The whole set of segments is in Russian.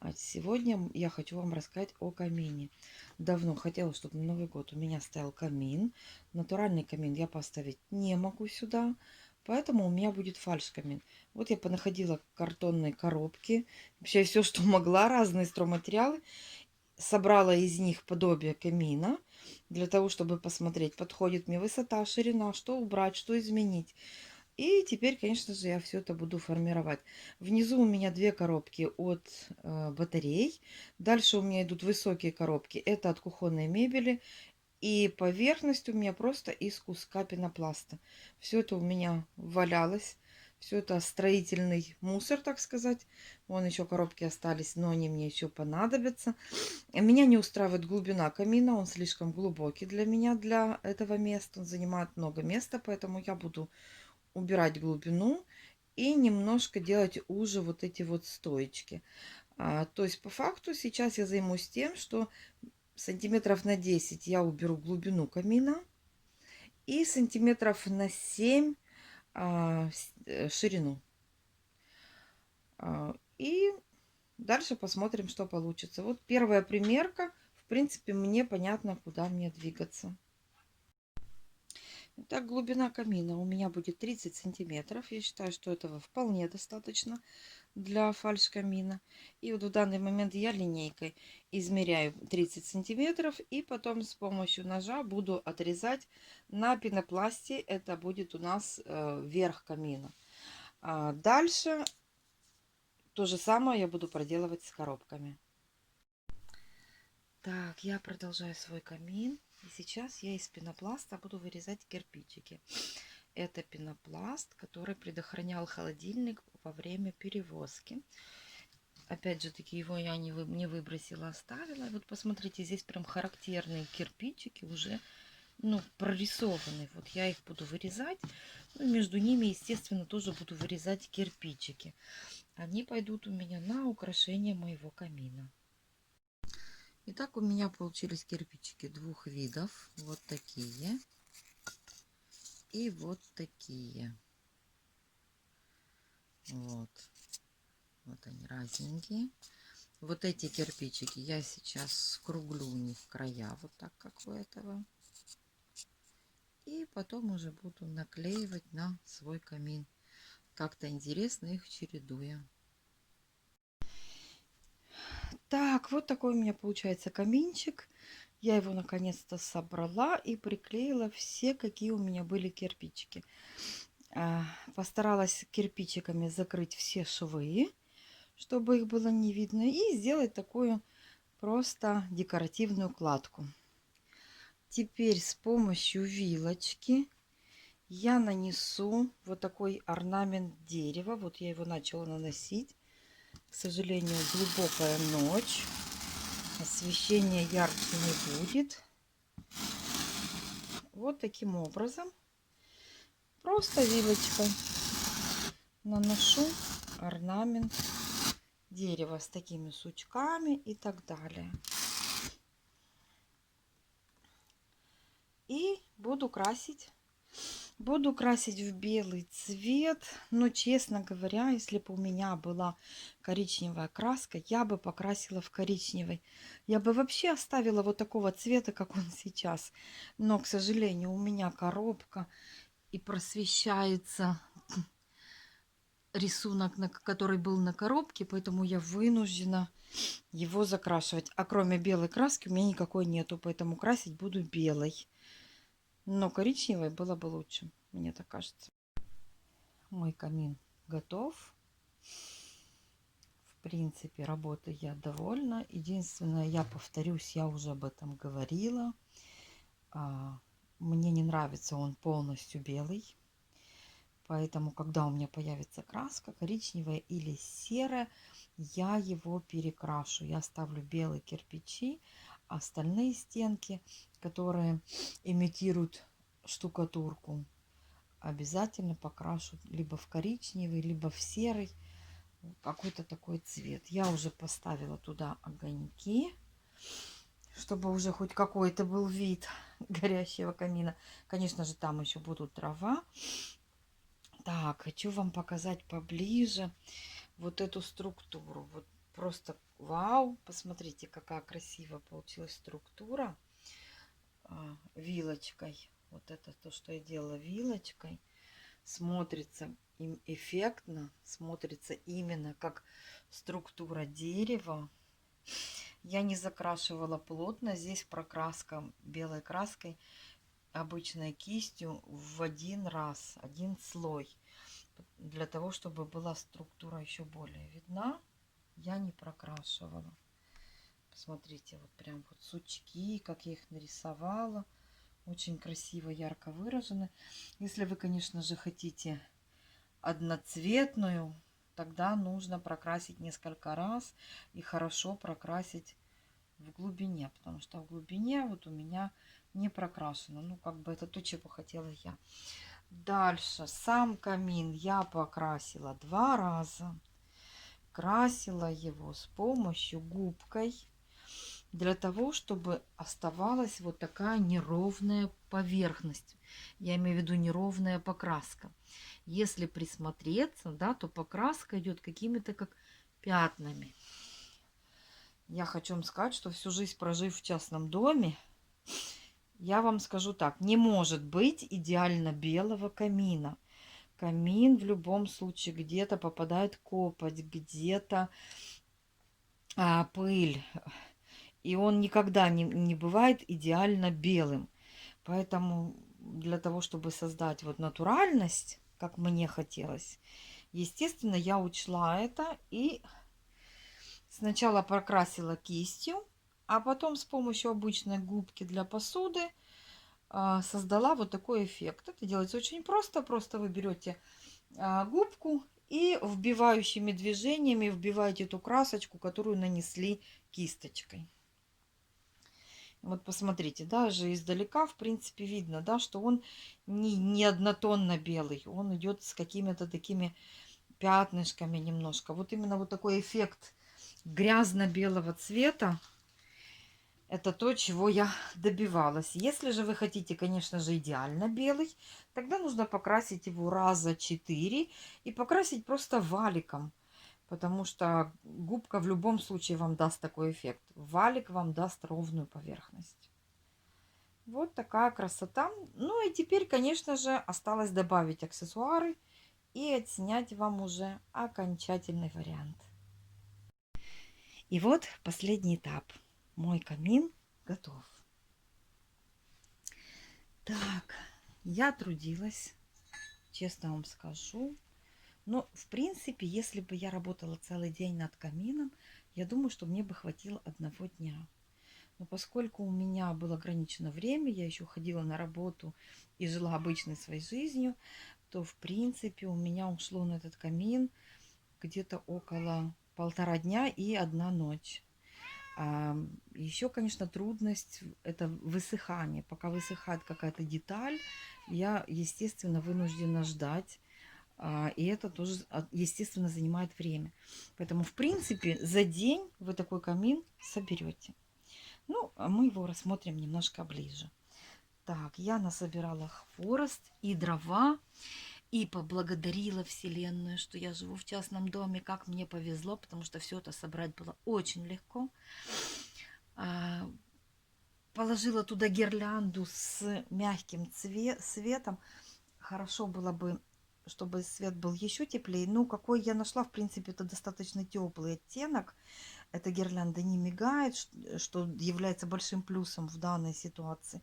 А сегодня я хочу вам рассказать о камине. Давно хотела, чтобы на Новый год у меня стоял камин. Натуральный камин я поставить не могу сюда, поэтому у меня будет фальш-камин. Вот я понаходила картонные коробки, вообще все, что могла, разные стройматериалы. Собрала из них подобие камина, для того, чтобы посмотреть, подходит мне высота, ширина, что убрать, что изменить. И теперь, конечно же, я все это буду формировать. Внизу у меня две коробки от батарей. Дальше у меня идут высокие коробки. Это от кухонной мебели. И поверхность у меня просто из куска пенопласта. Все это у меня валялось. Все это строительный мусор, так сказать. Вон еще коробки остались, но они мне еще понадобятся. Меня не устраивает глубина камина. Он слишком глубокий для меня, для этого места. Он занимает много места, поэтому я буду убирать глубину и немножко делать уже вот эти вот стоечки. То есть по факту сейчас я займусь тем, что сантиметров на 10 я уберу глубину камина и сантиметров на 7 ширину. И дальше посмотрим, что получится. Вот первая примерка. В принципе, мне понятно, куда мне двигаться. Итак, глубина камина у меня будет 30 сантиметров. Я считаю, что этого вполне достаточно для фальш-камина. И вот в данный момент я линейкой измеряю 30 сантиметров. И потом с помощью ножа буду отрезать на пенопласте. Это будет у нас верх камина. Дальше то же самое я буду проделывать с коробками. Так, я продолжаю свой камин. И сейчас я из пенопласта буду вырезать кирпичики. Это пенопласт, который предохранял холодильник во время перевозки. Опять же таки, его я не выбросила, оставила. И вот посмотрите, здесь прям характерные кирпичики уже, прорисованы. Вот я их буду вырезать. Ну, между ними, естественно, тоже буду вырезать кирпичики. Они пойдут у меня на украшение моего камина. Итак, у меня получились кирпичики двух видов. Вот такие. И вот такие. Вот. Вот они разненькие. Вот эти кирпичики я сейчас скруглю у них края, вот так, как у этого. И потом уже буду наклеивать на свой камин. Как-то интересно их чередуя. Так, вот такой у меня получается каминчик. Я его наконец-то собрала и приклеила все, какие у меня были кирпичики. Постаралась кирпичиками закрыть все швы, чтобы их было не видно. И сделать такую просто декоративную кладку. Теперь с помощью вилочки я нанесу вот такой орнамент дерева. Вот я его начала наносить. К сожалению, глубокая ночь. Освещения ярче не будет. Вот таким образом. Просто вилочкой наношу орнамент дерева с такими сучками и так далее. И буду красить. Буду красить в белый цвет. Но, честно говоря, если бы у меня была коричневая краска, я бы покрасила в коричневый. Я бы вообще оставила вот такого цвета, как он сейчас. Но, к сожалению, у меня коробка и просвещается рисунок, который был на коробке, поэтому я вынуждена его закрашивать. А кроме белой краски у меня никакой нету, поэтому красить буду белой. Но коричневой было бы лучше, мне так кажется. Мой камин готов. В принципе, работой я довольна. Единственное, я повторюсь, я уже об этом говорила. Мне не нравится он полностью белый. Поэтому, когда у меня появится краска, коричневая или серая, я его перекрашу. Я ставлю белые кирпичи, а остальные стенки, которые имитируют штукатурку, обязательно покрашу либо в коричневый, либо в серый. Какой-то такой цвет. Я уже поставила туда огоньки, чтобы уже хоть какой-то был вид горящего камина. Конечно же, там еще будут дрова. Так, хочу вам показать поближе вот эту структуру. Вот просто Вау, посмотрите, какая красивая получилась структура вилочкой. Вот это то, что я делала вилочкой. Смотрится им эффектно, смотрится именно как структура дерева. Я не закрашивала плотно. Здесь прокраска белой краской, обычной кистью в один раз, один слой. Для того, чтобы была структура еще более видна, я не прокрашивала. Посмотрите, вот прям вот сучки, как я их нарисовала. Очень красиво, ярко выражены. Если вы, конечно же, хотите одноцветную, тогда нужно прокрасить несколько раз и хорошо прокрасить в глубине, потому что в глубине вот у меня не прокрашено. Ну, как бы это то, чего хотела я. Дальше. Сам камин я покрасила 2 раза. Красила его с помощью губкой, для того, чтобы оставалась вот такая неровная поверхность. Я имею в виду неровная покраска. Если присмотреться, да, то покраска идет какими-то как пятнами. Я хочу вам сказать, что всю жизнь прожив в частном доме, я вам скажу так, не может быть идеально белого камина. Камин в любом случае где-то попадает копоть, где-то пыль. И он никогда не бывает идеально белым. Поэтому для того, чтобы создать вот натуральность, как мне хотелось, естественно, я учла это и сначала прокрасила кистью, а потом с помощью обычной губки для посуды создала вот такой эффект. Это делается очень просто. Просто вы берете губку и вбивающими движениями вбиваете эту красочку, которую нанесли кисточкой. Вот посмотрите, даже издалека, в принципе, видно, да, что он не однотонно белый. Он идет с какими-то такими пятнышками немножко. Вот именно вот такой эффект грязно-белого цвета. Это то, чего я добивалась. Если же вы хотите, конечно же, идеально белый, тогда нужно покрасить его раза 4 и покрасить просто валиком. Потому что губка в любом случае вам даст такой эффект. Валик вам даст ровную поверхность. Вот такая красота. Ну и теперь, конечно же, осталось добавить аксессуары и отснять вам уже окончательный вариант. И вот последний этап. Мой камин готов. Так, я трудилась, честно вам скажу. Но, в принципе, если бы я работала целый день над камином, я думаю, что мне бы хватило одного дня. Но поскольку у меня было ограничено время, я еще ходила на работу и жила обычной своей жизнью, то, в принципе, у меня ушло на этот камин где-то около 1,5 дня и 1 ночь. Еще, конечно, трудность – это высыхание. Пока высыхает какая-то деталь, я, естественно, вынуждена ждать. И это тоже, естественно, занимает время. Поэтому, в принципе, за день вы такой камин соберете. Ну, а мы его рассмотрим немножко ближе. Так, я насобирала хворост и дрова. И поблагодарила Вселенную, что я живу в частном доме, как мне повезло, потому что все это собрать было очень легко. Положила туда гирлянду с мягким светом. Хорошо было бы, чтобы свет был еще теплее. Ну, какой я нашла, в принципе, это достаточно теплый оттенок. Эта гирлянда не мигает, что является большим плюсом в данной ситуации.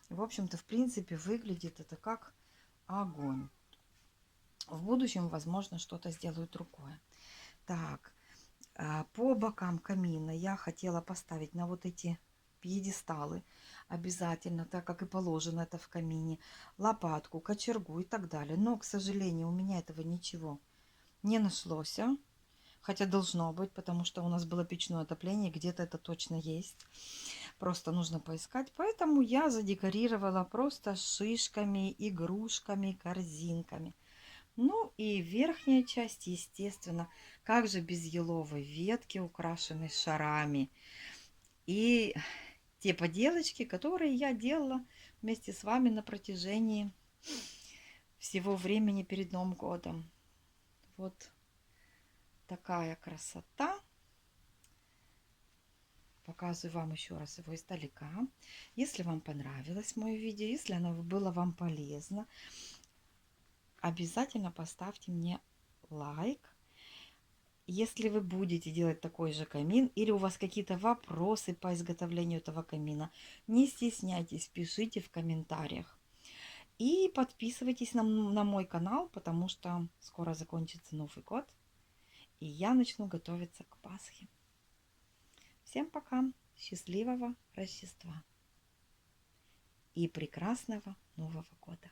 В общем-то, в принципе, выглядит это как огонь. В будущем, возможно, что-то сделаю другое. Так, по бокам камина я хотела поставить на вот эти пьедесталы обязательно, так как и положено это в камине, лопатку, кочергу и так далее. Но, к сожалению, у меня этого ничего не нашлось. Хотя должно быть, потому что у нас было печное отопление, где-то это точно есть. Просто нужно поискать. Поэтому я задекорировала просто шишками, игрушками, корзинками. Ну и верхняя часть, естественно, как же без еловой ветки, украшенной шарами. И те поделочки, которые я делала вместе с вами на протяжении всего времени перед Новым годом. Вот такая красота. показываю вам еще раз его издалека. Если вам понравилось мое видео, если оно было вам полезно, обязательно поставьте мне лайк. Если вы будете делать такой же камин или у вас какие-то вопросы по изготовлению этого камина, не стесняйтесь, пишите в комментариях. И подписывайтесь на мой канал, потому что скоро закончится Новый год, и я начну готовиться к Пасхе. Всем пока, счастливого Рождества и прекрасного Нового года!